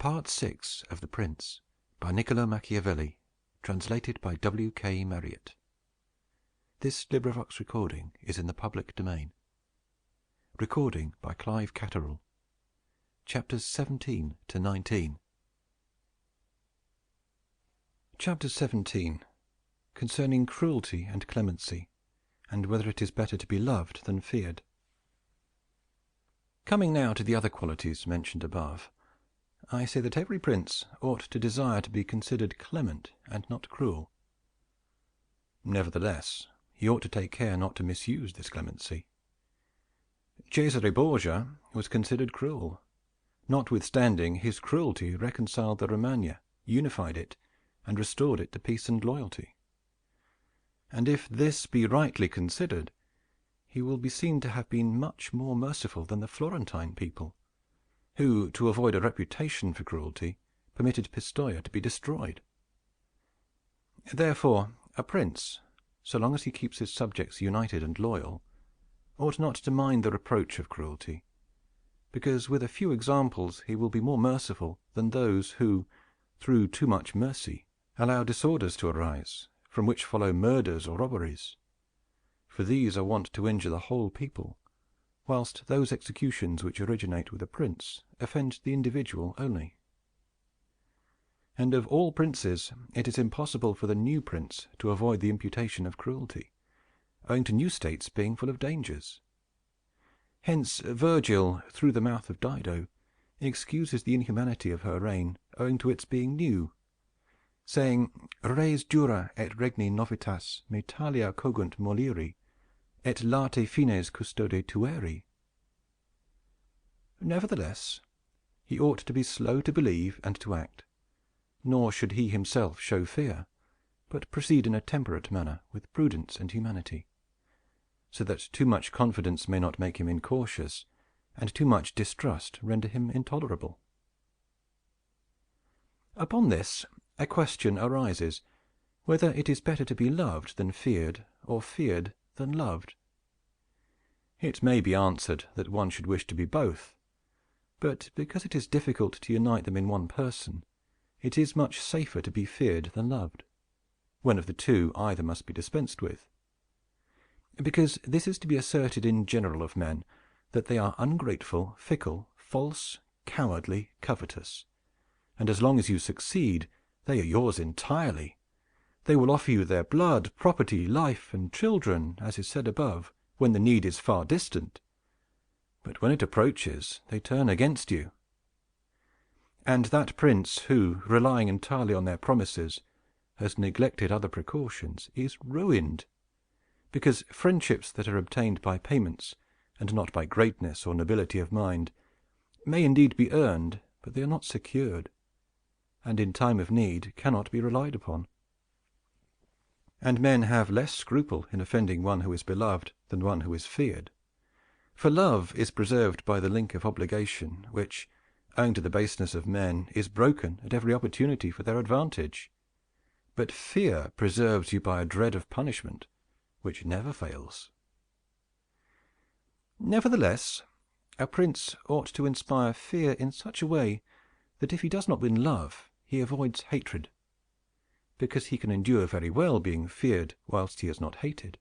Part VI of The Prince, by Niccolo Machiavelli, translated by W. K. Marriott. This recording is in the public domain. Recording by Clive Catterall. Chapters 17 to 19. Chapter 17, concerning cruelty and clemency, and whether it is better to be loved than feared. Coming now to the other qualities mentioned above, I say that every prince ought to desire to be considered clement and not cruel. Nevertheless, he ought to take care not to misuse this clemency. Cesare Borgia was considered cruel. Notwithstanding, his cruelty reconciled the Romagna, unified it, and restored it to peace and loyalty. And if this be rightly considered, he will be seen to have been much more merciful than the Florentine people, who, to avoid a reputation for cruelty, permitted Pistoia to be destroyed. Therefore, a prince, so long as he keeps his subjects united and loyal, ought not to mind the reproach of cruelty, because with a few examples he will be more merciful than those who, through too much mercy, allow disorders to arise, from which follow murders or robberies. For these are wont to injure the whole people, whilst those executions which originate with a prince offend the individual only. And of all princes it is impossible for the new prince to avoid the imputation of cruelty, owing to new states being full of dangers. Hence Virgil, through the mouth of Dido, excuses the inhumanity of her reign owing to its being new, saying, "Res jura et regni novitas me talia cogunt moliri, et late fines custode tueri." Nevertheless, he ought to be slow to believe and to act, nor should he himself show fear, but proceed in a temperate manner, with prudence and humanity, so that too much confidence may not make him incautious, and too much distrust render him intolerable. Upon this, a question arises, whether it is better to be loved than feared, or feared than loved. It may be answered that one should wish to be both, but because it is difficult to unite them in one person, it is much safer to be feared than loved, when of the two either must be dispensed with. Because this is to be asserted in general of men, that they are ungrateful, fickle, false, cowardly, covetous, and as long as you succeed, they are yours entirely. They will offer you their blood, property, life, and children, as is said above, when the need is far distant. But when it approaches, they turn against you. And that prince who, relying entirely on their promises, has neglected other precautions, is ruined, because friendships that are obtained by payments, and not by greatness or nobility of mind, may indeed be earned, but they are not secured, and in time of need cannot be relied upon. And men have less scruple in offending one who is beloved than one who is feared. For love is preserved by the link of obligation, which, owing to the baseness of men, is broken at every opportunity for their advantage. But fear preserves you by a dread of punishment, which never fails. Nevertheless, a prince ought to inspire fear in such a way that if he does not win love, he avoids hatred, because he can endure very well being feared whilst he is not hated,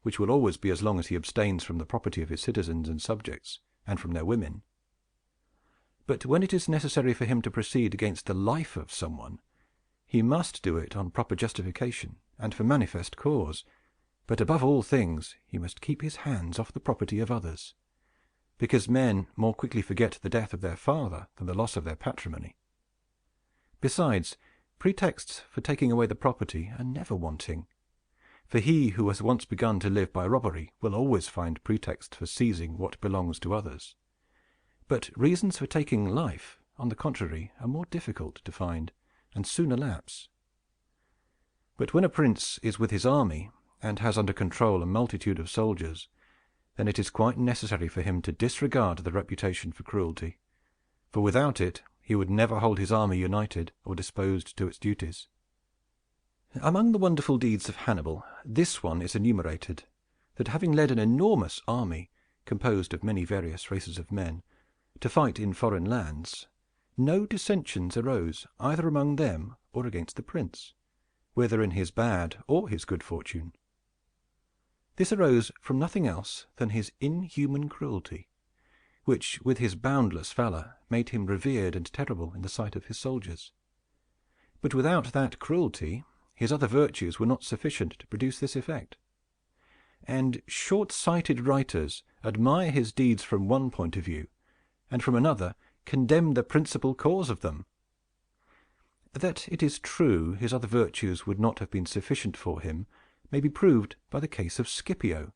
which will always be as long as he abstains from the property of his citizens and subjects, and from their women. But when it is necessary for him to proceed against the life of someone, he must do it on proper justification and for manifest cause, but above all things he must keep his hands off the property of others, because men more quickly forget the death of their father than the loss of their patrimony. Besides, pretexts for taking away the property are never wanting, for he who has once begun to live by robbery will always find pretext for seizing what belongs to others. But reasons for taking life, on the contrary, are more difficult to find, and soon elapse. But when a prince is with his army, and has under control a multitude of soldiers, then it is quite necessary for him to disregard the reputation for cruelty, for without it he would never hold his army united or disposed to its duties. Among the wonderful deeds of Hannibal, this one is enumerated, that having led an enormous army, composed of many various races of men, to fight in foreign lands, no dissensions arose either among them or against the prince, whether in his bad or his good fortune. This arose from nothing else than his inhuman cruelty, which, with his boundless valor, made him revered and terrible in the sight of his soldiers. But without that cruelty, his other virtues were not sufficient to produce this effect. And short-sighted writers admire his deeds from one point of view, and from another condemn the principal cause of them. That it is true his other virtues would not have been sufficient for him may be proved by the case of Scipio,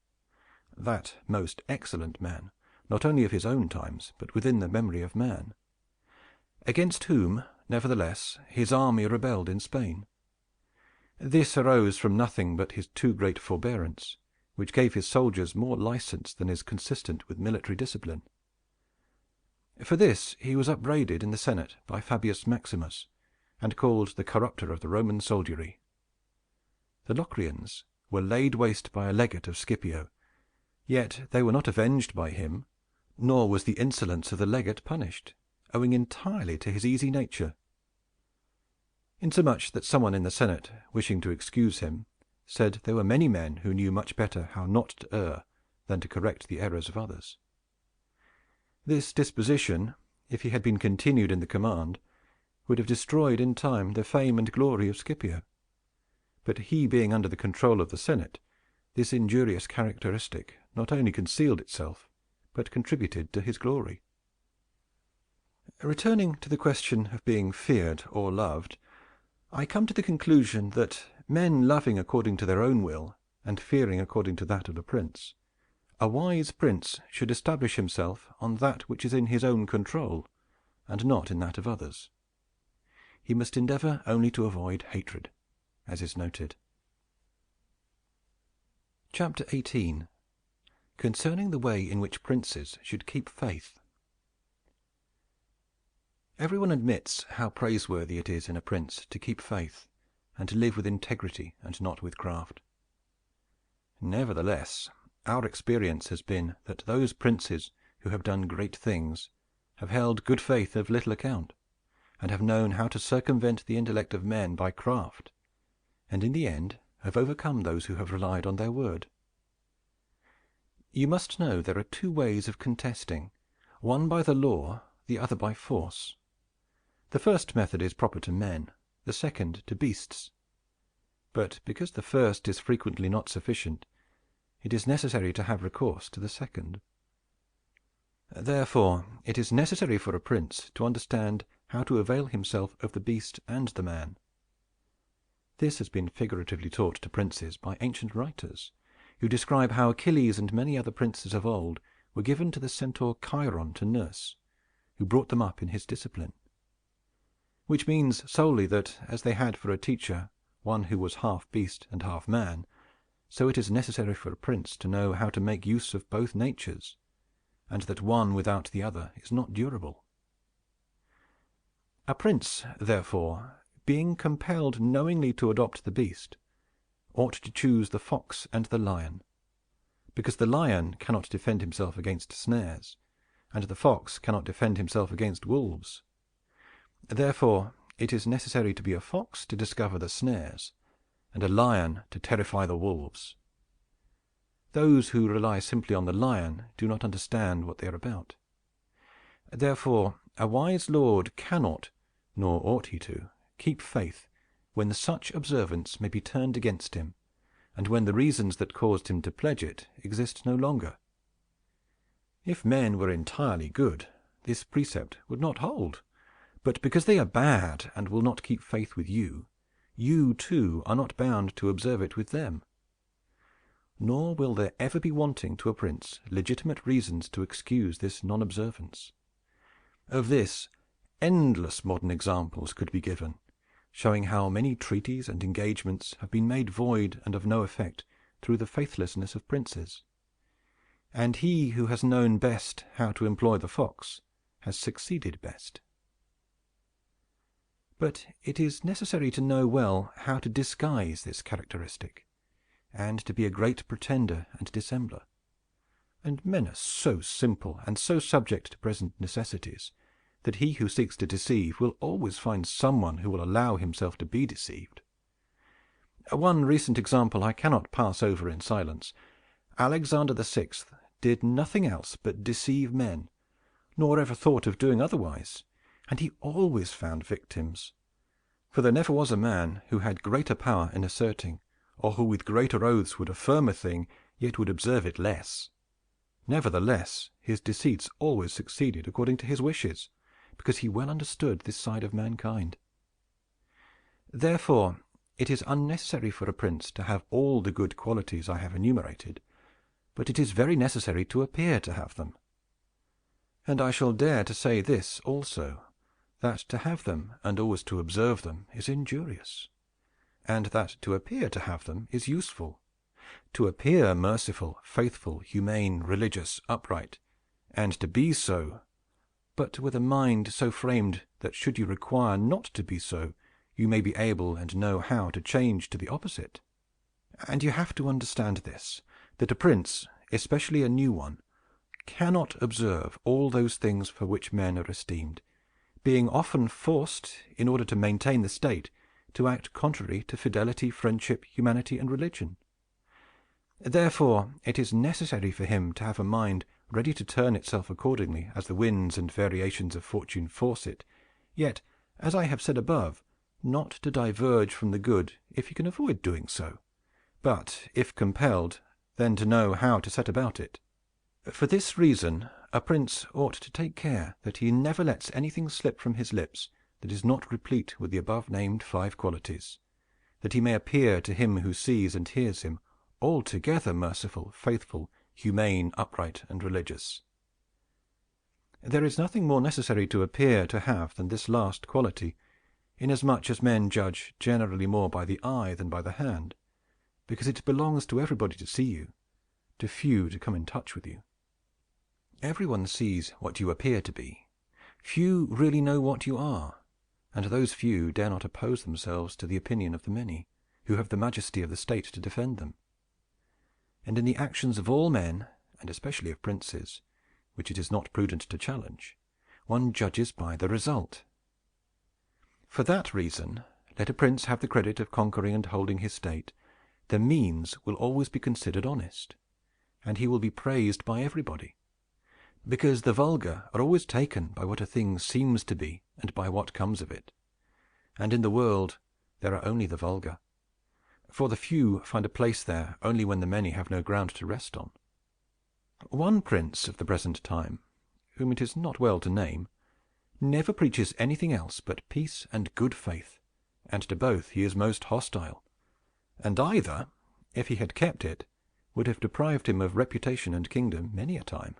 that most excellent man, not only of his own times, but within the memory of man, against whom, nevertheless, his army rebelled in Spain. This arose from nothing but his too great forbearance, which gave his soldiers more license than is consistent with military discipline. For this he was upbraided in the Senate by Fabius Maximus, and called the corrupter of the Roman soldiery. The Locrians were laid waste by a legate of Scipio, yet they were not avenged by him, nor was the insolence of the legate punished, owing entirely to his easy nature; insomuch that someone in the Senate, wishing to excuse him, said there were many men who knew much better how not to err than to correct the errors of others. This disposition, if he had been continued in the command, would have destroyed in time the fame and glory of Scipio; but he being under the control of the Senate, this injurious characteristic not only concealed itself, but contributed to his glory. Returning to the question of being feared or loved, I come to the conclusion that men loving according to their own will, and fearing according to that of the prince, a wise prince should establish himself on that which is in his own control, and not in that of others. He must endeavor only to avoid hatred, as is noted. Chapter 18. Concerning the way in which princes should keep faith. Everyone admits how praiseworthy it is in a prince to keep faith, and to live with integrity and not with craft. Nevertheless, our experience has been that those princes who have done great things have held good faith of little account, and have known how to circumvent the intellect of men by craft, and in the end have overcome those who have relied on their word. You must know there are two ways of contesting, one by the law, the other by force. The first method is proper to men, the second to beasts. But because the first is frequently not sufficient, it is necessary to have recourse to the second. Therefore it is necessary for a prince to understand how to avail himself of the beast and the man. This has been figuratively taught to princes by ancient writers, who describe how Achilles and many other princes of old were given to the centaur Chiron to nurse, who brought them up in his discipline. Which means solely that, as they had for a teacher one who was half beast and half man, so it is necessary for a prince to know how to make use of both natures, and that one without the other is not durable. A prince, therefore, being compelled knowingly to adopt the beast, ought to choose the fox and the lion, because the lion cannot defend himself against snares, and the fox cannot defend himself against wolves. Therefore it is necessary to be a fox to discover the snares, and a lion to terrify the wolves. Those who rely simply on the lion do not understand what they are about. Therefore a wise lord cannot, nor ought he to, keep faith when such observance may be turned against him, and when the reasons that caused him to pledge it exist no longer. If men were entirely good, this precept would not hold. But because they are bad and will not keep faith with you, you too are not bound to observe it with them. Nor will there ever be wanting to a prince legitimate reasons to excuse this non-observance. Of this, endless modern examples could be given, showing how many treaties and engagements have been made void and of no effect through the faithlessness of princes. And he who has known best how to employ the fox has succeeded best. But it is necessary to know well how to disguise this characteristic, and to be a great pretender and dissembler. And men are so simple and so subject to present necessities that he who seeks to deceive will always find someone who will allow himself to be deceived. One recent example I cannot pass over in silence. Alexander VI did nothing else but deceive men, nor ever thought of doing otherwise, and he always found victims. For there never was a man who had greater power in asserting, or who with greater oaths would affirm a thing, yet would observe it less. Nevertheless, his deceits always succeeded according to his wishes, because he well understood this side of mankind. Therefore, it is unnecessary for a prince to have all the good qualities I have enumerated, but it is very necessary to appear to have them. And I shall dare to say this also, that to have them and always to observe them is injurious, and that to appear to have them is useful. To appear merciful, faithful, humane, religious, upright, and to be so, but with a mind so framed that should you require not to be so, you may be able and know how to change to the opposite. And you have to understand this, that a prince, especially a new one, cannot observe all those things for which men are esteemed, being often forced, in order to maintain the state, to act contrary to fidelity, friendship, humanity, and religion. Therefore it is necessary for him to have a mind ready to turn itself accordingly as the winds and variations of fortune force it, yet, as I have said above, not to diverge from the good if he can avoid doing so, but, if compelled, then to know how to set about it. For this reason a prince ought to take care that he never lets anything slip from his lips that is not replete with the above-named 5 qualities, that he may appear to him who sees and hears him altogether merciful, faithful, humane, upright, and religious. There is nothing more necessary to appear to have than this last quality, inasmuch as men judge generally more by the eye than by the hand, because it belongs to everybody to see you, to few to come in touch with you. Everyone sees what you appear to be. Few really know what you are, and those few dare not oppose themselves to the opinion of the many, who have the majesty of the state to defend them. And in the actions of all men, and especially of princes, which it is not prudent to challenge, one judges by the result. For that reason, let a prince have the credit of conquering and holding his state, the means will always be considered honest, and he will be praised by everybody, because the vulgar are always taken by what a thing seems to be and by what comes of it, and in the world there are only the vulgar, for the few find a place there only when the many have no ground to rest on. One prince of the present time, whom it is not well to name, never preaches anything else but peace and good faith, and to both he is most hostile, and either, if he had kept it, would have deprived him of reputation and kingdom many a time.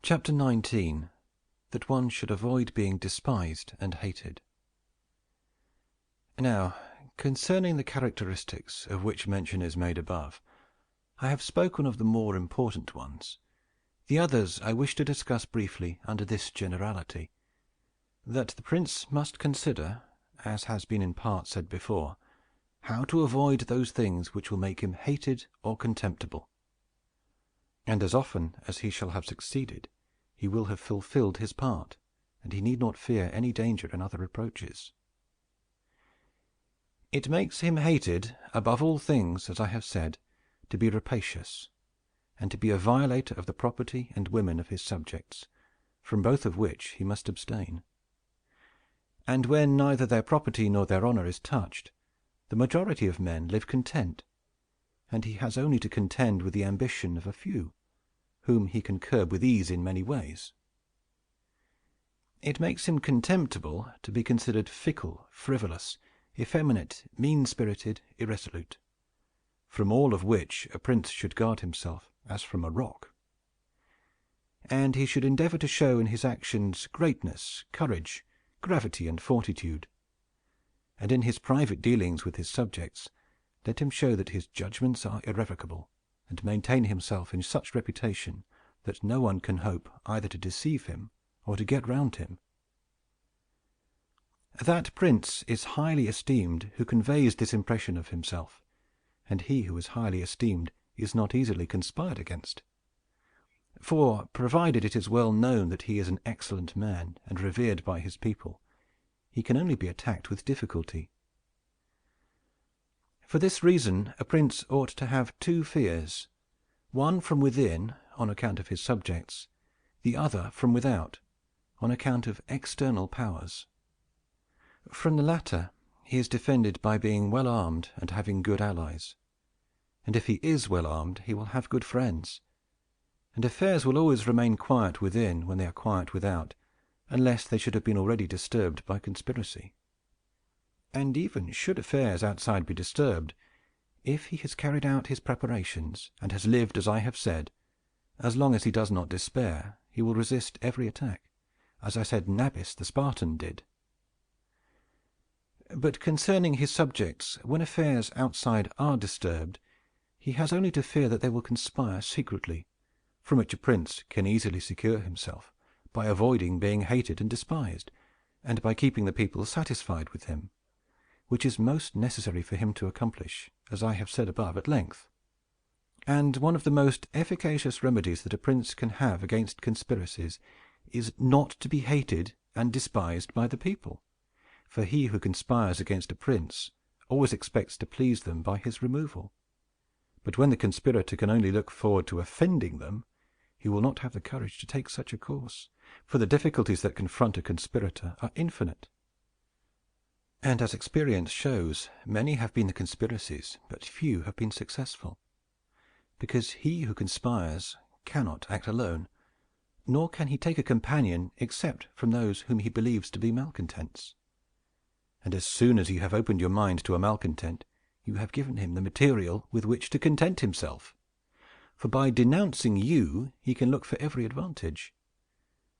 Chapter 19. That one should avoid being despised and hated. Now, concerning the characteristics of which mention is made above, I have spoken of the more important ones. The others I wish to discuss briefly under this generality, that the prince must consider, as has been in part said before, how to avoid those things which will make him hated or contemptible. And as often as he shall have succeeded, he will have fulfilled his part, and he need not fear any danger in other reproaches. It makes him hated, above all things, as I have said, to be rapacious, and to be a violator of the property and women of his subjects, from both of which he must abstain. And when neither their property nor their honor is touched, the majority of men live content, and he has only to contend with the ambition of a few, whom he can curb with ease in many ways. It makes him contemptible to be considered fickle, frivolous, effeminate, mean-spirited, irresolute, from all of which a prince should guard himself as from a rock. And he should endeavor to show in his actions greatness, courage, gravity, and fortitude. And in his private dealings with his subjects, let him show that his judgments are irrevocable, and maintain himself in such reputation that no one can hope either to deceive him or to get round him. That prince is highly esteemed who conveys this impression of himself, and he who is highly esteemed is not easily conspired against. For, provided it is well known that he is an excellent man and revered by his people, he can only be attacked with difficulty. For this reason, a prince ought to have two fears, one from within, on account of his subjects, the other from without, on account of external powers. From the latter, he is defended by being well armed and having good allies. And if he is well armed, he will have good friends. And affairs will always remain quiet within when they are quiet without, unless they should have been already disturbed by conspiracy. And even should affairs outside be disturbed, if he has carried out his preparations, and has lived as I have said, as long as he does not despair, he will resist every attack, as I said Nabis the Spartan did. But concerning his subjects, when affairs outside are disturbed, he has only to fear that they will conspire secretly, from which a prince can easily secure himself, by avoiding being hated and despised, and by keeping the people satisfied with him, which is most necessary for him to accomplish, as I have said above at length. And one of the most efficacious remedies that a prince can have against conspiracies is not to be hated and despised by the people, for he who conspires against a prince always expects to please them by his removal. But when the conspirator can only look forward to offending them, he will not have the courage to take such a course, for the difficulties that confront a conspirator are infinite. And as experience shows, many have been the conspiracies, but few have been successful, because he who conspires cannot act alone, nor can he take a companion except from those whom he believes to be malcontents. And as soon as you have opened your mind to a malcontent, you have given him the material with which to content himself. For by denouncing you, he can look for every advantage.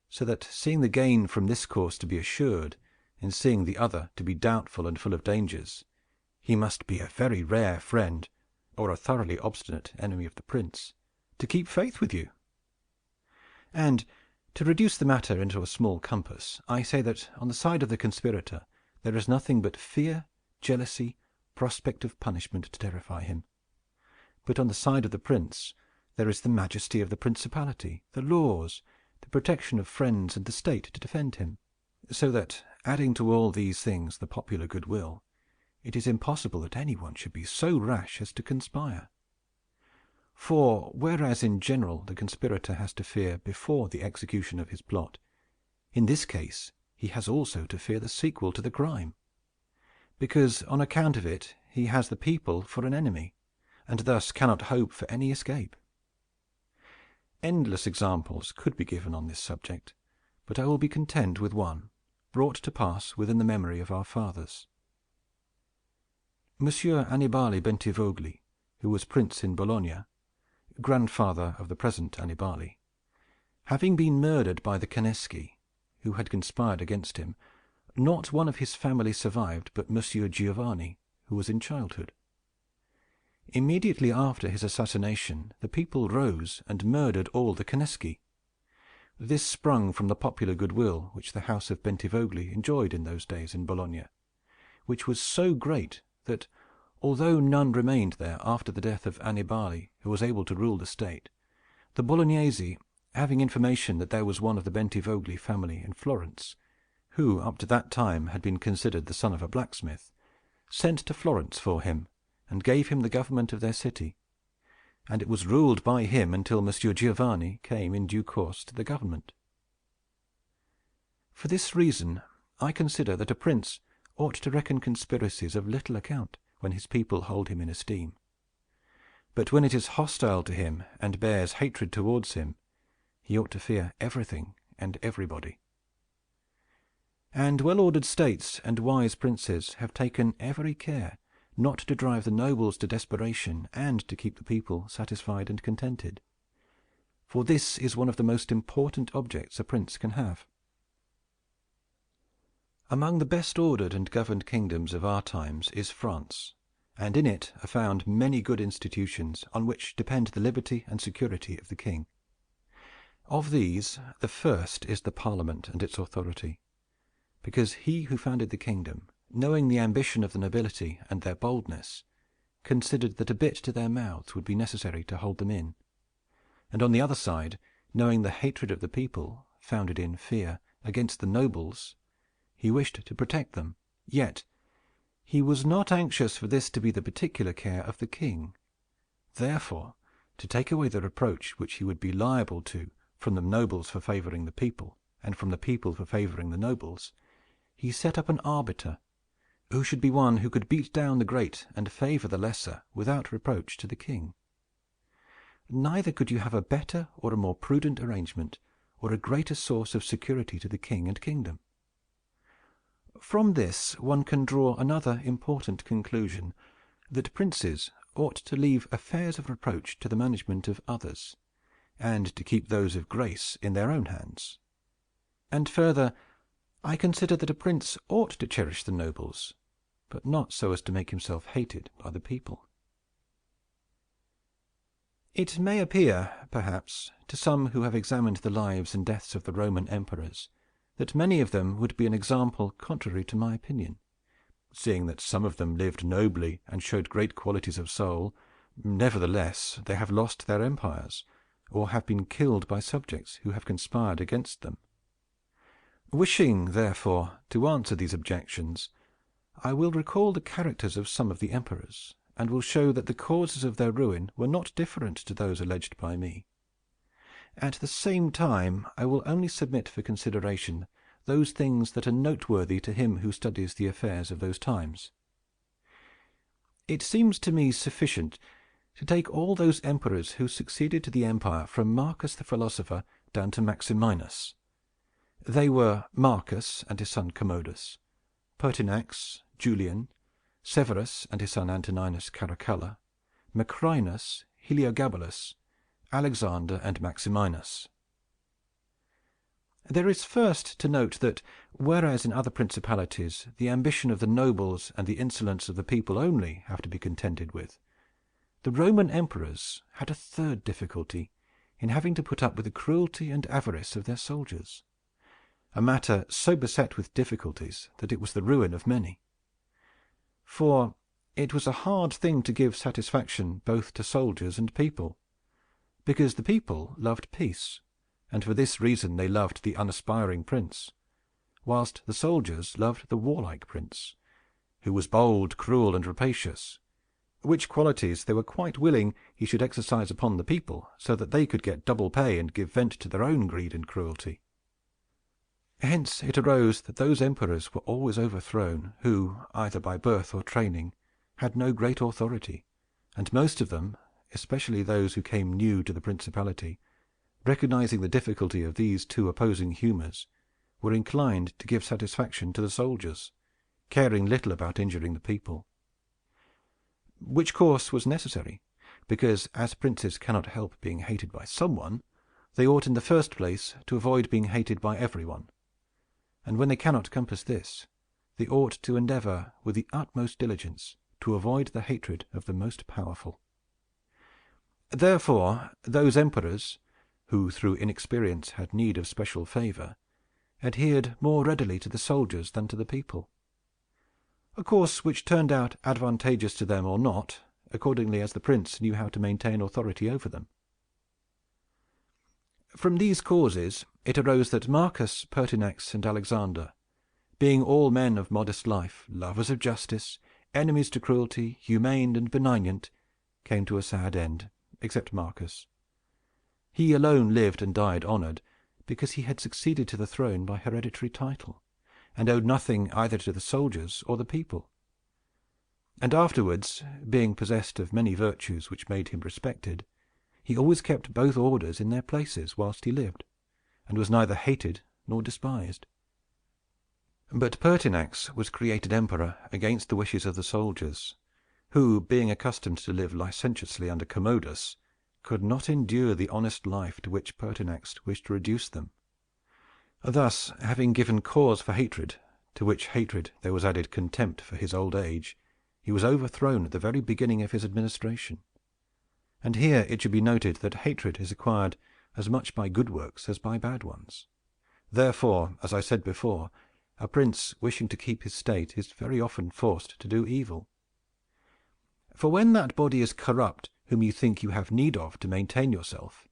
So that, seeing the gain from this course to be assured, and seeing the other to be doubtful and full of dangers, he must be a very rare friend, or a thoroughly obstinate enemy of the prince, to keep faith with you. And, to reduce the matter into a small compass, I say that on the side of the conspirator there is nothing but fear, jealousy, prospect of punishment to terrify him. But on the side of the prince there is the majesty of the principality, the laws, the protection of friends and the state to defend him, so that, adding to all these things the popular goodwill, it is impossible that anyone should be so rash as to conspire. For, whereas in general the conspirator has to fear before the execution of his plot, in this case he has also to fear the sequel to the crime, because on account of it he has the people for an enemy, and thus cannot hope for any escape. Endless examples could be given on this subject, but I will be content with one, brought to pass within the memory of our fathers. Monsieur Annibale Bentivogli, who was prince in Bologna, grandfather of the present Annibale, having been murdered by the Canneschi, who had conspired against him, not one of his family survived but Monsieur Giovanni, who was in childhood. Immediately after his assassination, the people rose and murdered all the Canneschi. This sprung from the popular goodwill which the house of Bentivogli enjoyed in those days in Bologna, which was so great that, although none remained there after the death of Annibale who was able to rule the state, the Bolognese, having information that there was one of the Bentivogli family in Florence, who up to that time had been considered the son of a blacksmith, sent to Florence for him, and gave him the government of their city, and it was ruled by him until Monsieur Giovanni came in due course to the government. For this reason, I consider that a prince ought to reckon conspiracies of little account when his people hold him in esteem. But when it is hostile to him and bears hatred towards him, he ought to fear everything and everybody. And well-ordered states and wise princes have taken every care not to drive the nobles to desperation and to keep the people satisfied and contented. For this is one of the most important objects a prince can have. Among the best ordered and governed kingdoms of our times is France, and in it are found many good institutions on which depend the liberty and security of the king. Of these, the first is the Parliament and its authority, because he who founded the kingdom, knowing the ambition of the nobility and their boldness, considered that a bit to their mouths would be necessary to hold them in, and on the other side knowing the hatred of the people, founded in fear, against the nobles, he wished to protect them. Yet he was not anxious for this to be the particular care of the king. Therefore, to take away the reproach which he would be liable to from the nobles for favoring the people, and from the people for favoring the nobles, he set up an arbiter, who should be one who could beat down the great and favor the lesser without reproach to the king. Neither could you have a better or a more prudent arrangement, or a greater source of security to the king and kingdom. From this one can draw another important conclusion, that princes ought to leave affairs of reproach to the management of others, and to keep those of grace in their own hands. And further, I consider that a prince ought to cherish the nobles, but not so as to make himself hated by the people. It may appear, perhaps, to some who have examined the lives and deaths of the Roman emperors, that many of them would be an example contrary to my opinion, seeing that some of them lived nobly and showed great qualities of soul. Nevertheless, they have lost their empires, or have been killed by subjects who have conspired against them. Wishing, therefore, to answer these objections, I will recall the characters of some of the emperors, and will show that the causes of their ruin were not different to those alleged by me. At the same time, I will only submit for consideration those things that are noteworthy to him who studies the affairs of those times. It seems to me sufficient to take all those emperors who succeeded to the empire from Marcus the philosopher down to Maximinus. They were Marcus and his son Commodus, Pertinax, Julian, Severus and his son Antoninus Caracalla, Macrinus, Heliogabalus, Alexander, and Maximinus. There is first to note that, whereas in other principalities the ambition of the nobles and the insolence of the people only have to be contended with, the Roman emperors had a third difficulty in having to put up with the cruelty and avarice of their soldiers, a matter so beset with difficulties that it was the ruin of many. For it was a hard thing to give satisfaction both to soldiers and people, because the people loved peace, and for this reason they loved the unaspiring prince, whilst the soldiers loved the warlike prince, who was bold, cruel, and rapacious, which qualities they were quite willing he should exercise upon the people, so that they could get double pay and give vent to their own greed and cruelty. Hence it arose that those emperors were always overthrown who, either by birth or training, had no great authority, and most of them, especially those who came new to the principality, recognizing the difficulty of these two opposing humors, were inclined to give satisfaction to the soldiers, caring little about injuring the people. Which course was necessary, because as princes cannot help being hated by someone, they ought in the first place to avoid being hated by everyone. And when they cannot compass this, they ought to endeavor with the utmost diligence to avoid the hatred of the most powerful. Therefore, those emperors, who through inexperience had need of special favor, adhered more readily to the soldiers than to the people, a course which turned out advantageous to them or not, accordingly as the prince knew how to maintain authority over them. From these causes it arose that Marcus, Pertinax, and Alexander, being all men of modest life, lovers of justice, enemies to cruelty, humane and benignant, came to a sad end, except Marcus. He alone lived and died honored, because he had succeeded to the throne by hereditary title, and owed nothing either to the soldiers or the people. And afterwards, being possessed of many virtues which made him respected, he always kept both orders in their places whilst he lived, and was neither hated nor despised. But Pertinax was created emperor against the wishes of the soldiers, who, being accustomed to live licentiously under Commodus, could not endure the honest life to which Pertinax wished to reduce them. Thus, having given cause for hatred, to which hatred there was added contempt for his old age, he was overthrown at the very beginning of his administration. And here it should be noted that hatred is acquired as much by good works as by bad ones. Therefore, as I said before, a prince wishing to keep his state is very often forced to do evil. For when that body is corrupt whom you think you have need of to maintain yourself,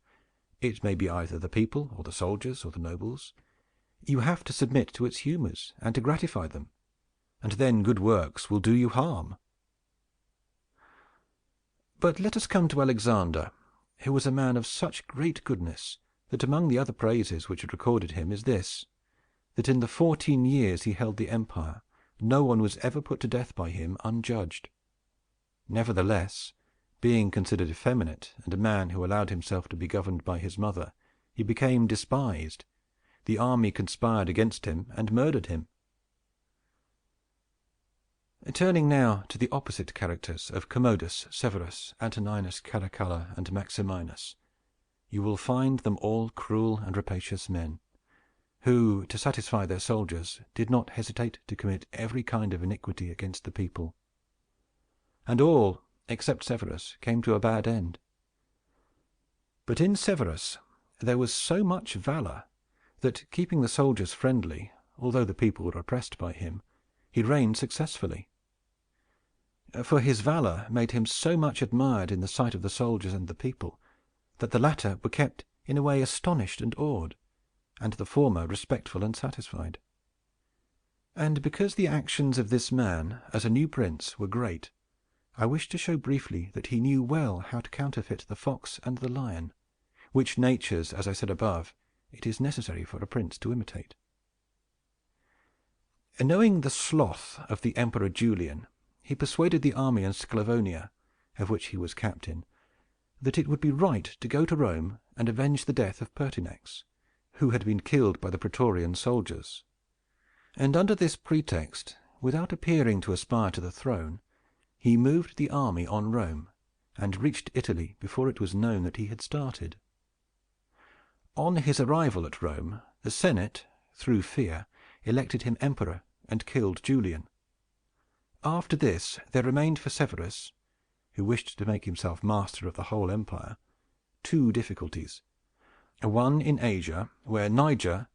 It may be either the people, or the soldiers, or the nobles. You have to submit to its humors, and to gratify them, and then good works will do you harm. But let us come to Alexander, who was a man of such great goodness that among the other praises which are recorded him is this, that in the 14 years he held the empire, no one was ever put to death by him unjudged. Nevertheless, being considered effeminate, and a man who allowed himself to be governed by his mother, he became despised. The army conspired against him and murdered him. Turning now to the opposite characters of Commodus, Severus, Antoninus, Caracalla, and Maximinus, you will find them all cruel and rapacious men, who, to satisfy their soldiers, did not hesitate to commit every kind of iniquity against the people. And all, except Severus, came to a bad end. But in Severus there was so much valor that, keeping the soldiers friendly, although the people were oppressed by him, he reigned successfully. For his valor made him so much admired in the sight of the soldiers and the people, that the latter were kept in a way astonished and awed, and the former respectful and satisfied. And because the actions of this man, as a new prince, were great, I wish to show briefly that he knew well how to counterfeit the fox and the lion, which natures, as I said above, it is necessary for a prince to imitate. Knowing the sloth of the Emperor Julian, he persuaded the army in Sclavonia, of which he was captain, that it would be right to go to Rome and avenge the death of Pertinax, who had been killed by the Praetorian soldiers. And under this pretext, without appearing to aspire to the throne, he moved the army on Rome, and reached Italy before it was known that he had started. On his arrival at Rome, the Senate, through fear, elected him emperor and killed Julian. After this, there remained for Severus, who wished to make himself master of the whole empire, two difficulties. One in Asia, where Niger,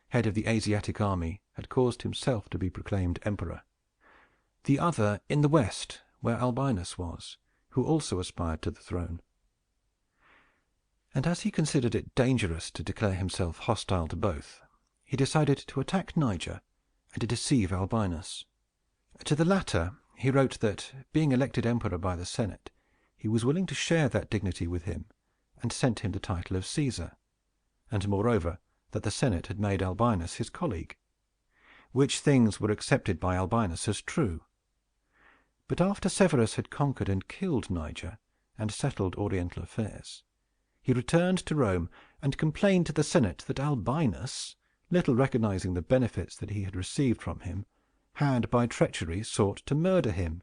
head of the Asiatic army, had caused himself to be proclaimed emperor. The other in the west, where Albinus was, who also aspired to the throne. And as he considered it dangerous to declare himself hostile to both, he decided to attack Niger and to deceive Albinus. To the latter he wrote that, being elected emperor by the Senate, he was willing to share that dignity with him, and sent him the title of Caesar, and moreover that the Senate had made Albinus his colleague, which things were accepted by Albinus as true. But after Severus had conquered and killed Niger, and settled Oriental affairs, he returned to Rome and complained to the Senate that Albinus, little recognizing the benefits that he had received from him, had by treachery sought to murder him,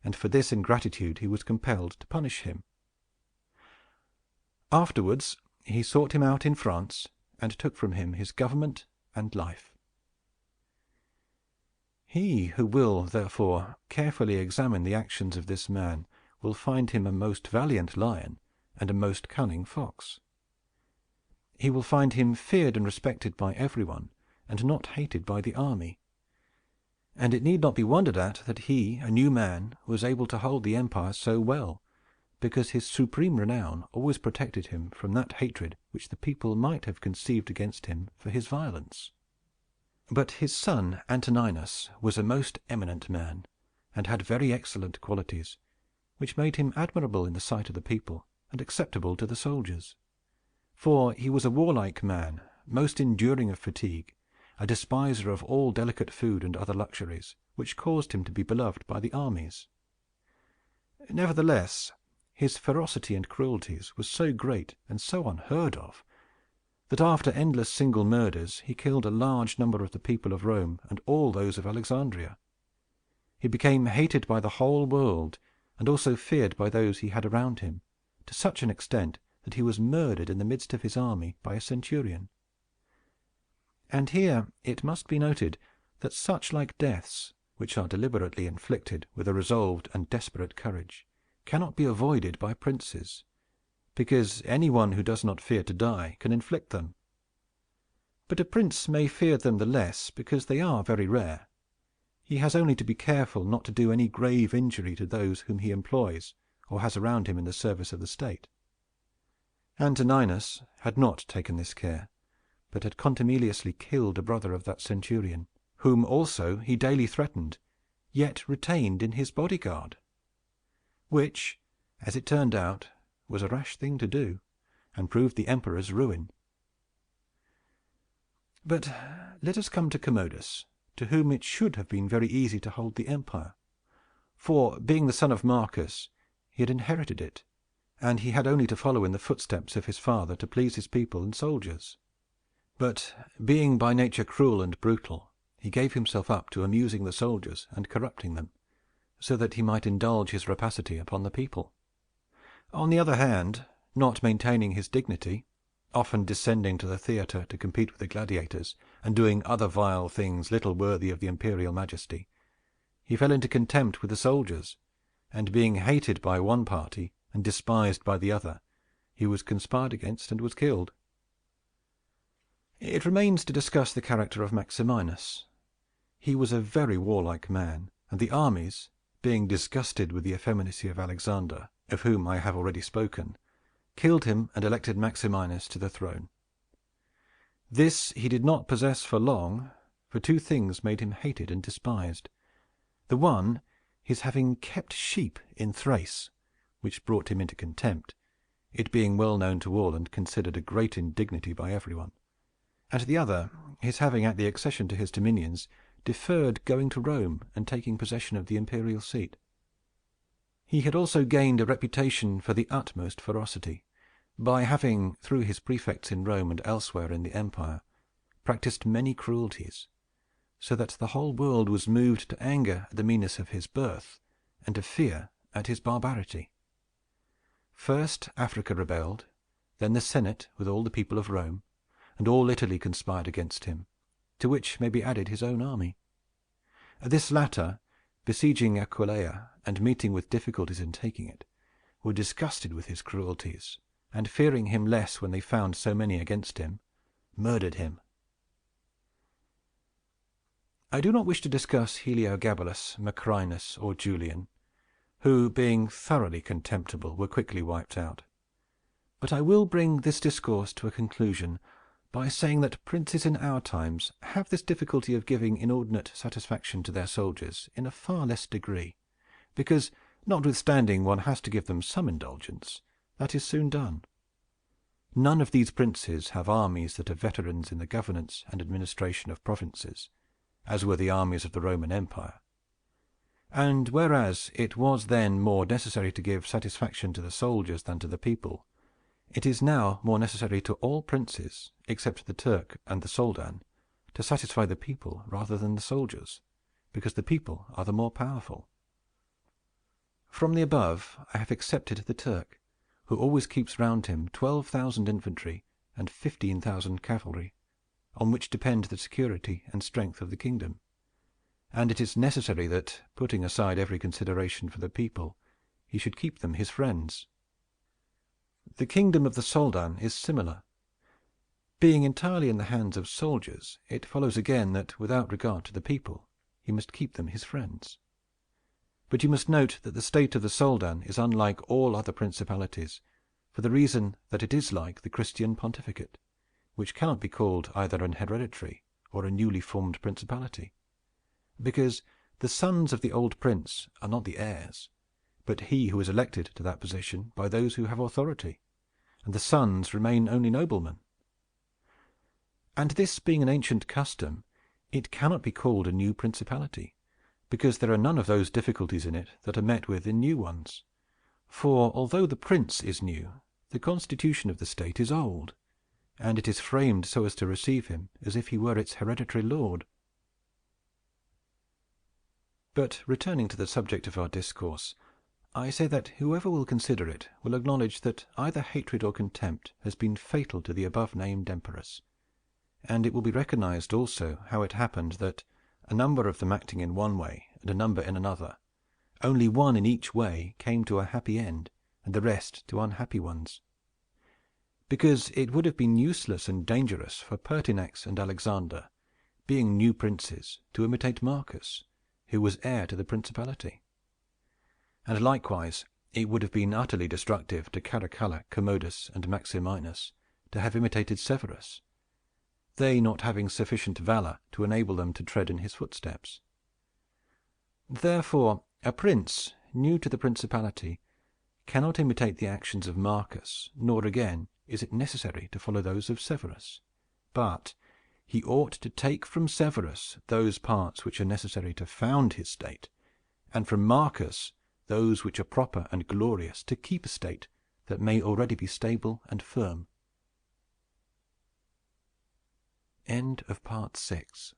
and for this ingratitude he was compelled to punish him. Afterwards he sought him out in France, and took from him his government and life. He who will, therefore, carefully examine the actions of this man will find him a most valiant lion and a most cunning fox. He will find him feared and respected by everyone, and not hated by the army. And it need not be wondered at that he, a new man, was able to hold the empire so well, because his supreme renown always protected him from that hatred which the people might have conceived against him for his violence. But his son Antoninus was a most eminent man, and had very excellent qualities, which made him admirable in the sight of the people and acceptable to the soldiers. For he was a warlike man, most enduring of fatigue, a despiser of all delicate food and other luxuries, which caused him to be beloved by the armies. Nevertheless, his ferocity and cruelties were so great and so unheard of, that after endless single murders he killed a large number of the people of Rome and all those of Alexandria. He became hated by the whole world, and also feared by those he had around him, to such an extent that he was murdered in the midst of his army by a centurion. And here it must be noted that such like deaths, which are deliberately inflicted with a resolved and desperate courage, cannot be avoided by princes, because anyone who does not fear to die can inflict them. But a prince may fear them the less because they are very rare. He has only to be careful not to do any grave injury to those whom he employs or has around him in the service of the state. Antoninus had not taken this care, but had contumeliously killed a brother of that centurion, whom also he daily threatened, yet retained in his bodyguard, which, as it turned out, was a rash thing to do, and proved the emperor's ruin. But let us come to Commodus, to whom it should have been very easy to hold the empire, for, being the son of Marcus, he had inherited it, and he had only to follow in the footsteps of his father to please his people and soldiers. But, being by nature cruel and brutal, he gave himself up to amusing the soldiers and corrupting them, so that he might indulge his rapacity upon the people. On the other hand, not maintaining his dignity, often descending to the theater to compete with the gladiators, and doing other vile things little worthy of the imperial majesty, he fell into contempt with the soldiers, and being hated by one party and despised by the other, he was conspired against and was killed. It remains to discuss the character of Maximinus. He was a very warlike man, and the armies, being disgusted with the effeminacy of Alexander, of whom I have already spoken, killed him and elected Maximinus to the throne. This he did not possess for long, for two things made him hated and despised. The one, his having kept sheep in Thrace, which brought him into contempt, it being well known to all and considered a great indignity by everyone; and the other, his having, at the accession to his dominions, deferred going to Rome and taking possession of the imperial seat. He had also gained a reputation for the utmost ferocity, by having, through his prefects in Rome and elsewhere in the empire, practiced many cruelties, so that the whole world was moved to anger at the meanness of his birth, and to fear at his barbarity. First Africa rebelled, then the Senate with all the people of Rome, and all Italy conspired against him, to which may be added his own army. This latter, besieging Aquileia and meeting with difficulties in taking it, were disgusted with his cruelties, and fearing him less when they found so many against him, murdered him. I do not wish to discuss Heliogabalus, Macrinus, or Julian, who, being thoroughly contemptible, were quickly wiped out. But I will bring this discourse to a conclusion by saying that princes in our times have this difficulty of giving inordinate satisfaction to their soldiers in a far less degree, because, notwithstanding one has to give them some indulgence, that is soon done. None of these princes have armies that are veterans in the governance and administration of provinces, as were the armies of the Roman Empire. And whereas it was then more necessary to give satisfaction to the soldiers than to the people, it is now more necessary to all princes, except the Turk and the Soldan, to satisfy the people rather than the soldiers, because the people are the more powerful. From the above I have excepted the Turk, who always keeps round him 12,000 infantry and 15,000 cavalry, on which depend the security and strength of the kingdom, and it is necessary that, putting aside every consideration for the people, he should keep them his friends. The kingdom of the Soldan is similar. Being entirely in the hands of soldiers, it follows again that, without regard to the people, he must keep them his friends. But you must note that the state of the Soldan is unlike all other principalities, for the reason that it is like the Christian pontificate, which cannot be called either an hereditary or a newly formed principality, because the sons of the old prince are not the heirs, but he who is elected to that position by those who have authority, and the sons remain only noblemen. And this being an ancient custom, it cannot be called a new principality, because there are none of those difficulties in it that are met with in new ones. For although the prince is new, the constitution of the state is old, and it is framed so as to receive him as if he were its hereditary lord. But returning to the subject of our discourse, I say that whoever will consider it will acknowledge that either hatred or contempt has been fatal to the above-named emperors, and it will be recognized also how it happened that, a number of them acting in one way and a number in another, only one in each way came to a happy end, and the rest to unhappy ones. Because it would have been useless and dangerous for Pertinax and Alexander, being new princes, to imitate Marcus, who was heir to the principality. And likewise It would have been utterly destructive to Caracalla, Commodus, and Maximinus to have imitated Severus, they not having sufficient valor to enable them to tread in his footsteps. Therefore, a prince new to the principality cannot imitate the actions of Marcus, nor, again, is it necessary to follow those of Severus. But he ought to take from Severus those parts which are necessary to found his state, and from Marcus those which are proper and glorious to keep a state that may already be stable and firm. Part 6